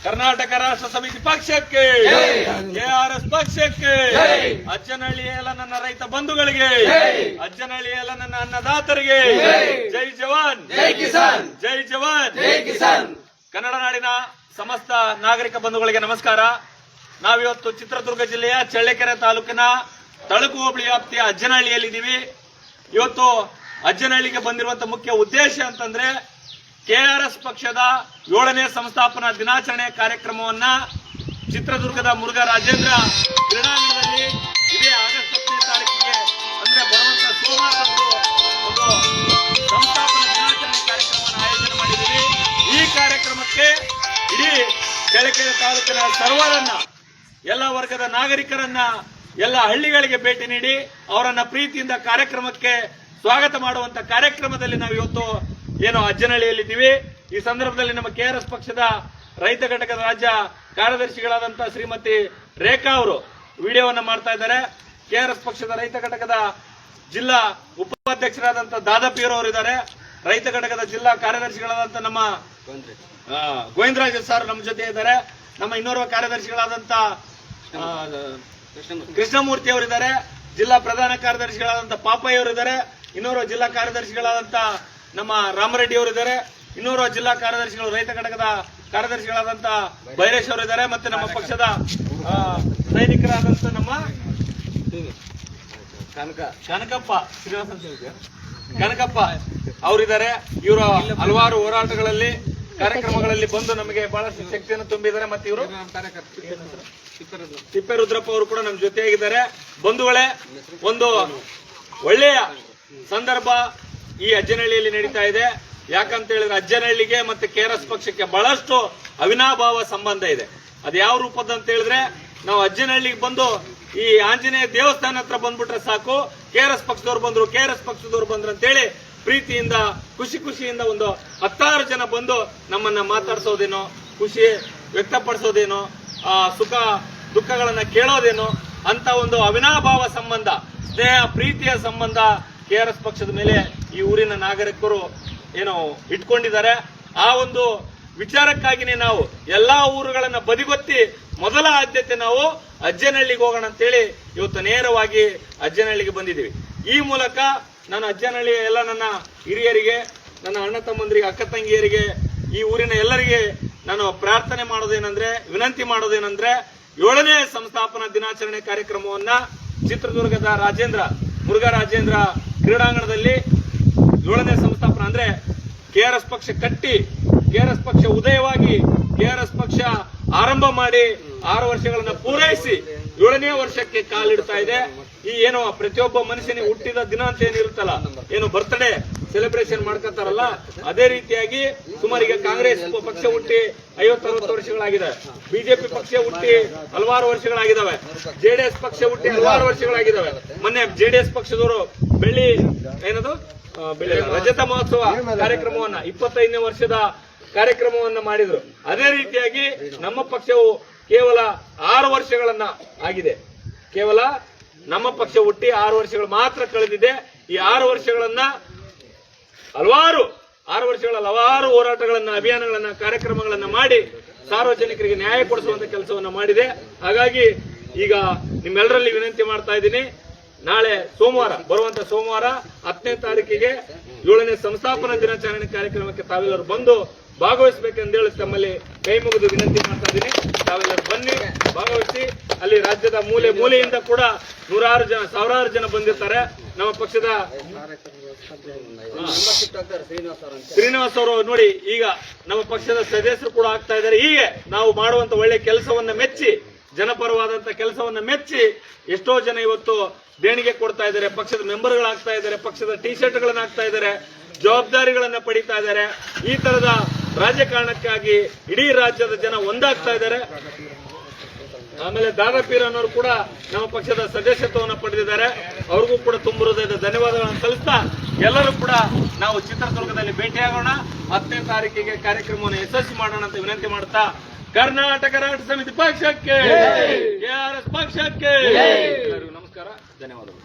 ಕರ್ನಾಟಕ ರಾಷ್ಟ್ರ ಸಮಿತಿ ಪಕ್ಷಕ್ಕೆ, ಕೆಆರ್ಎಸ್ ಪಕ್ಷಕ್ಕೆ, ಅಜ್ಜನಹಳ್ಳಿಯಲ್ಲ ನನ್ನ ರೈತ ಬಂಧುಗಳಿಗೆ, ಅಜ್ಜನಹಳ್ಳಿಯಲ್ಲ ನನ್ನ ಅನ್ನದಾತರಿಗೆ ಜೈ ಜವಾನ್, ಜೈ ಕಿಸಾನ್, ಜೈ ಜವಾನ್, ಜೈ ಕಿಸಾನ್. ಕನ್ನಡ ನಾಡಿನ ಸಮಸ್ತ ನಾಗರಿಕ ಬಂಧುಗಳಿಗೆ ನಮಸ್ಕಾರ. ನಾವಿವತ್ತು ಚಿತ್ರದುರ್ಗ ಜಿಲ್ಲೆಯ ಚಳ್ಳಕೆರೆ ತಾಲೂಕಿನ ತಳಕು ಹೋಬಳಿ ವ್ಯಾಪ್ತಿಯ ಅಜ್ಜನಹಳ್ಳಿಯಲ್ಲಿದ್ದೀವಿ. ಇವತ್ತು ಅಜ್ಜನಹಳ್ಳಿಗೆ ಬಂದಿರುವಂತಹ ಮುಖ್ಯ ಉದ್ದೇಶ ಅಂತಂದ್ರೆ ಕೆಆರ್ಎಸ್ ಪಕ್ಷದ 7ನೇ ಸಂಸ್ಥಾಪನಾ ದಿನಾಚರಣೆ ಕಾರ್ಯಕ್ರಮವನ್ನ ಚಿತ್ರದುರ್ಗದ ಮುರುಘಾ ರಾಜೇಂದ್ರ ಕ್ರೀಡಾಂಗಣದಲ್ಲಿ ಇದೇ ಆಗಸ್ಟ್ 10ನೇ ತಾರೀಕಿಗೆ ಅಂದ್ರೆ ಬರುವಂತ ಸೋಮವಾರದಂದು ಒಂದು ಸಂಸ್ಥಾಪನಾ ದಿನಾಚರಣೆ ಕಾರ್ಯಕ್ರಮವನ್ನು ಆಯೋಜನೆ ಮಾಡಿದ್ದೀವಿ. ಈ ಕಾರ್ಯಕ್ರಮಕ್ಕೆ ಇಡೀ ಚಳ್ಳಕೆರೆ ತಾಲೂಕಿನ ಸರ್ವರನ್ನ, ಎಲ್ಲ ವರ್ಗದ ನಾಗರಿಕರನ್ನ, ಎಲ್ಲ ಹಳ್ಳಿಗಳಿಗೆ ಭೇಟಿ ನೀಡಿ ಅವರನ್ನ ಪ್ರೀತಿಯಿಂದ ಕಾರ್ಯಕ್ರಮಕ್ಕೆ ಸ್ವಾಗತ ಮಾಡುವಂತ ಕಾರ್ಯಕ್ರಮದಲ್ಲಿ ನಾವು ಇವತ್ತು ಅಜ್ಜನಹಳ್ಳಿಯಲ್ಲಿದ್ದೀವಿ. ಈ ಸಂದರ್ಭದಲ್ಲಿ ನಮ್ಮ ಕೆಆರ್ಎಸ್ ಪಕ್ಷದ ರೈತ ಘಟಕದ ರಾಜ್ಯ ಕಾರ್ಯದರ್ಶಿಗಳಾದಂತಹ ಶ್ರೀಮತಿ ರೇಖಾ ಅವರು ವಿಡಿಯೋವನ್ನ ಮಾಡ್ತಾ ಇದ್ದಾರೆ. ಕೆಆರ್ಎಸ್ ಪಕ್ಷದ ರೈತ ಘಟಕದ ಜಿಲ್ಲಾ ಉಪಾಧ್ಯಕ್ಷರಾದಂತಹ ದಾದಾಪೀರ್ ಅವರು ಇದ್ದಾರೆ. ರೈತ ಘಟಕದ ಜಿಲ್ಲಾ ಕಾರ್ಯದರ್ಶಿಗಳಾದಂತಹ ನಮ್ಮ ಗೋವಿಂದರಾಜ್ ಸರ್ ನಮ್ಮ ಜೊತೆ ಇದ್ದಾರೆ. ನಮ್ಮ ಇನ್ನೋರ್ವ ಕಾರ್ಯದರ್ಶಿಗಳಾದಂತಹ ಕೃಷ್ಣಮೂರ್ತಿ ಅವರಿದ್ದಾರೆ. ಜಿಲ್ಲಾ ಪ್ರಧಾನ ಕಾರ್ಯದರ್ಶಿಗಳಾದಂತಹ ಪಾಪಯ್ಯ ಅವರಿದ್ದಾರೆ. ಇನ್ನೋರ್ವ ಜಿಲ್ಲಾ ಕಾರ್ಯದರ್ಶಿಗಳಾದಂತಹ ನಮ್ಮ ರಾಮರೆಡ್ಡಿ ಅವರಿದ್ದಾರೆ. ಇನ್ನೋರ್ವ ಜಿಲ್ಲಾ ಕಾರ್ಯದರ್ಶಿಗಳು ರೈತ ಘಟಕದ ಕಾರ್ಯದರ್ಶಿಗಳಾದಂತಹ ಬೈರೇಶ್ ಅವರಿದ್ದಾರೆ. ಮತ್ತೆ ನಮ್ಮ ಪಕ್ಷದ ಸೈನಿಕರಾದಂತಹ ನಮ್ಮ ಕನಕಪ್ಪ ಅವರಿದ್ದಾರೆ. ಇವರು ಹಲವಾರು ಹೋರಾಟಗಳಲ್ಲಿ ಕಾರ್ಯಕ್ರಮಗಳಲ್ಲಿ ಬಂದು ನಮಗೆ ಬಹಳಷ್ಟು ಶಕ್ತಿಯನ್ನು ತುಂಬಿದ್ದಾರೆ. ಮತ್ತೆ ಇವರು ತಿಪ್ಪೇರುದ್ರಪ್ಪ ಅವರು ಕೂಡ ನಮ್ಮ ಜೊತೆಯಾಗಿದ್ದಾರೆ. ಬಂಧುಗಳೇ, ಒಂದು ಒಳ್ಳೆಯ ಸಂದರ್ಭ ಈ ಅಜ್ಜನಹಳ್ಳಿಯಲ್ಲಿ ನಡೀತಾ ಇದೆ. ಯಾಕಂತ ಹೇಳಿದ್ರೆ ಅಜ್ಜನಹಳ್ಳಿಗೆ ಮತ್ತೆ ಕೆಆರ್ಎಸ್ ಪಕ್ಷಕ್ಕೆ ಬಹಳಷ್ಟು ಅವಿನಾಭಾವ ಸಂಬಂಧ ಇದೆ. ಅದು ಯಾವ ರೂಪದ ಅಂತ ಹೇಳಿದ್ರೆ, ನಾವು ಅಜ್ಜನಹಳ್ಳಿಗೆ ಬಂದು ಈ ಆಂಜನೇಯ ದೇವಸ್ಥಾನ ಹತ್ರ ಬಂದ್ಬಿಟ್ರೆ ಸಾಕು, ಕೆಆರ್ಎಸ್ ಪಕ್ಷದವ್ರು ಬಂದ್ರು, ಕೆಆರ್ಎಸ್ ಪಕ್ಷದವ್ರು ಬಂದ್ರು ಅಂತೇಳಿ ಪ್ರೀತಿಯಿಂದ ಖುಷಿಯಿಂದ ಒಂದು 10 ಜನ ಬಂದು ನಮ್ಮನ್ನ ಮಾತಾಡ್ಸೋದೇನೋ, ಖುಷಿ ವ್ಯಕ್ತಪಡಿಸೋದೇನೋ, ಸುಖ ದುಃಖಗಳನ್ನ ಕೇಳೋದೇನೋ ಅಂತ ಒಂದು ಅವಿನಾಭಾವ ಸಂಬಂಧ, ಸ್ನೇಹ ಪ್ರೀತಿಯ ಸಂಬಂಧ ಕೆಆರ್ಎಸ್ ಪಕ್ಷದ ಮೇಲೆ ಈ ಊರಿನ ನಾಗರಿಕರು ಇಟ್ಕೊಂಡಿದ್ದಾರೆ. ಆ ಒಂದು ವಿಚಾರಕ್ಕಾಗಿನೇ ನಾವು ಎಲ್ಲಾ ಊರುಗಳನ್ನ ಬದಿಗೊತ್ತಿ ಮೊದಲ ಆದ್ಯತೆ ನಾವು ಅಜ್ಜನಹಳ್ಳಿಗೆ ಹೋಗೋಣ ಅಂತೇಳಿ ಇವತ್ತು ನೇರವಾಗಿ ಅಜ್ಜನಹಳ್ಳಿಗೆ ಬಂದಿದ್ದೀವಿ. ಈ ಮೂಲಕ ನಾನು ಅಜ್ಜನಹಳ್ಳಿಯ ಎಲ್ಲ ನನ್ನ ಹಿರಿಯರಿಗೆ, ನನ್ನ ಅಣ್ಣ ತಮ್ಮಂದರಿಗೆ, ಅಕ್ಕ ತಂಗಿಯರಿಗೆ, ಈ ಊರಿನ ಎಲ್ಲರಿಗೆ ನಾನು ಪ್ರಾರ್ಥನೆ ಮಾಡೋದೇನಂದ್ರೆ, ವಿನಂತಿ ಮಾಡೋದೇನಂದ್ರೆ, 7ನೇ ಸಂಸ್ಥಾಪನಾ ದಿನಾಚರಣೆ ಕಾರ್ಯಕ್ರಮವನ್ನ ಚಿತ್ರದುರ್ಗದ ಮುರುಘಾ ರಾಜೇಂದ್ರ ಕ್ರೀಡಾಂಗಣದಲ್ಲಿ 7ನೇ ಸಂಸ್ಥಾಪನಾ ಅಂದ್ರೆ ಕೆಆರ್ಎಸ್ ಪಕ್ಷ ಕಟ್ಟಿ, ಕೆಆರ್ಎಸ್ ಪಕ್ಷ ಉದಯವಾಗಿ, ಕೆಆರ್ಎಸ್ ಪಕ್ಷ ಆರಂಭ ಮಾಡಿ 6 ವರ್ಷಗಳನ್ನ ಪೂರೈಸಿ 7ನೇ ವರ್ಷಕ್ಕೆ ಕಾಲಿಡ್ತಾ ಇದೆ. ಈ ಪ್ರತಿಯೊಬ್ಬ ಮನುಷ್ಯನಿಗೆ ಹುಟ್ಟಿದ ದಿನ ಅಂತ ಏನಿರುತ್ತಲ್ಲ, ಬರ್ತ್ಡೇ ಸೆಲೆಬ್ರೇಷನ್ ಮಾಡ್ಕೊತಾರಲ್ಲ, ಅದೇ ರೀತಿಯಾಗಿ ಸುಮಾರು ಈಗ ಕಾಂಗ್ರೆಸ್ ಪಕ್ಷ ಹುಟ್ಟಿ 50-60 ವರ್ಷಗಳಾಗಿದೆ, ಬಿಜೆಪಿ ಪಕ್ಷ ಹುಟ್ಟಿ ಹಲವಾರು ವರ್ಷಗಳಾಗಿದ್ದಾವೆ, ಜೆಡಿಎಸ್ ಪಕ್ಷ ಹುಟ್ಟಿ ಹಲವಾರು ವರ್ಷಗಳಾಗಿದ್ದಾವೆ. ಮೊನ್ನೆ ಜೆಡಿಎಸ್ ಪಕ್ಷದವರು ಬೆಳ್ಳಿ ರಜತ ಮಹೋತ್ಸವ ಕಾರ್ಯಕ್ರಮವನ್ನ 25ನೇ ವರ್ಷದ ಕಾರ್ಯಕ್ರಮವನ್ನ ಮಾಡಿದ್ರು. ಅದೇ ರೀತಿಯಾಗಿ ನಮ್ಮ ಪಕ್ಷವು ಕೇವಲ 6 ವರ್ಷಗಳನ್ನ ಆಗಿದೆ. ಕೇವಲ ನಮ್ಮ ಪಕ್ಷ ಹುಟ್ಟಿ 6 ವರ್ಷಗಳು ಮಾತ್ರ ಕಳೆದಿದೆ. ಈ 6 ವರ್ಷಗಳನ್ನ ಹಲವಾರು ಹೋರಾಟಗಳನ್ನ, ಅಭಿಯಾನಗಳನ್ನ, ಕಾರ್ಯಕ್ರಮಗಳನ್ನ ಮಾಡಿ ಸಾರ್ವಜನಿಕರಿಗೆ ನ್ಯಾಯ ಕೊಡಿಸುವಂತ ಕೆಲಸವನ್ನ ಮಾಡಿದೆ. ಹಾಗಾಗಿ ಈಗ ನಿಮ್ಮೆಲ್ಲರಲ್ಲಿ ವಿನಂತಿ ಮಾಡ್ತಾ ಇದ್ದೀನಿ, ನಾಳೆ ಬರುವಂತ ಸೋಮವಾರ 10ನೇ ತಾರೀಕಿಗೆ 7ನೇ ಸಂಸ್ಥಾಪನಾ ದಿನಾಚರಣೆ ಕಾರ್ಯಕ್ರಮಕ್ಕೆ ತಾವೆಲ್ಲರೂ ಬಂದು ಭಾಗವಹಿಸಬೇಕೆಂದೇಳಿ ತಮ್ಮಲ್ಲಿ ಕೈ ಮುಗಿದು ವಿನಂತಿ ಮಾಡ್ತಾ ಇದ್ದೀನಿ. ತಾವೆಲ್ಲರೂ ಬನ್ನಿ, ಭಾಗವಹಿಸಿ. ಅಲ್ಲಿ ರಾಜ್ಯದ ಮೂಲೆಯಿಂದ ಕೂಡ ಸಾವಿರಾರು ಜನ ಬಂದಿರ್ತಾರೆ. ನಮ್ಮ ಪಕ್ಷದ ಶ್ರೀನಿವಾಸ್ ಅವರು ನೋಡಿ, ಈಗ ನಮ್ಮ ಪಕ್ಷದ ಸದಸ್ಯರು ಕೂಡ ಆಗ್ತಾ ಇದ್ದಾರೆ. ಹೀಗೆ ನಾವು ಮಾಡುವಂತ ಒಳ್ಳೆ ಕೆಲಸವನ್ನ ಮೆಚ್ಚಿ, ಜನಪರವಾದಂತ ಕೆಲಸವನ್ನ ಮೆಚ್ಚಿ ಎಷ್ಟೋ ಜನ ಇವತ್ತು ದೇಣಿಗೆ ಕೊಡ್ತಾ ಇದ್ದಾರೆ, ಪಕ್ಷದ ಮೆಂಬರ್ಗಳಾಗ್ತಾ ಇದ್ದಾರೆ, ಪಕ್ಷದ ಟಿ ಶರ್ಟ್ಗಳನ್ನ ಹಾಕ್ತಾ ಇದ್ದಾರೆ, ಜವಾಬ್ದಾರಿಗಳನ್ನ ಪಡಿತಾ ಇದ್ದಾರೆ. ಈ ತರದ ರಾಜಕಾರಣಕ್ಕಾಗಿ ಇಡೀ ರಾಜ್ಯದ ಜನ ಒಂದಾಗ್ತಾ ಇದ್ದಾರೆ. ಆಮೇಲೆ ದಾದಾಪೀರ್ ಅನ್ನೋರು ಕೂಡ ನಮ್ಮ ಪಕ್ಷದ ಸದಸ್ಯತ್ವವನ್ನು ಪಡೆದಿದ್ದಾರೆ. ಅವ್ರಿಗೂ ಕೂಡ ತುಂಬ ಹೃದಯದ ಧನ್ಯವಾದಗಳನ್ನು ಸಲ್ಲಿಸ್ತಾ, ಎಲ್ಲರೂ ಕೂಡ ನಾವು ಚಿತ್ರದುರ್ಗದಲ್ಲಿ ಭೇಟಿಯಾಗೋಣ. 10ನೇ ತಾರೀಕಿಗೆ ಕಾರ್ಯಕ್ರಮವನ್ನು ಯಶಸ್ವಿ ಮಾಡೋಣ ಅಂತ ವಿನಂತಿ ಮಾಡ್ತಾ, ಕರ್ನಾಟಕ ರಾಷ್ಟ್ರ ಸಮಿತಿ ಪಕ್ಷಕ್ಕೆ, ಕೆಆರ್ಎಸ್ ಪಕ್ಷಕ್ಕೆ ನಮಸ್ಕಾರ, ಧನ್ಯವಾದಗಳು.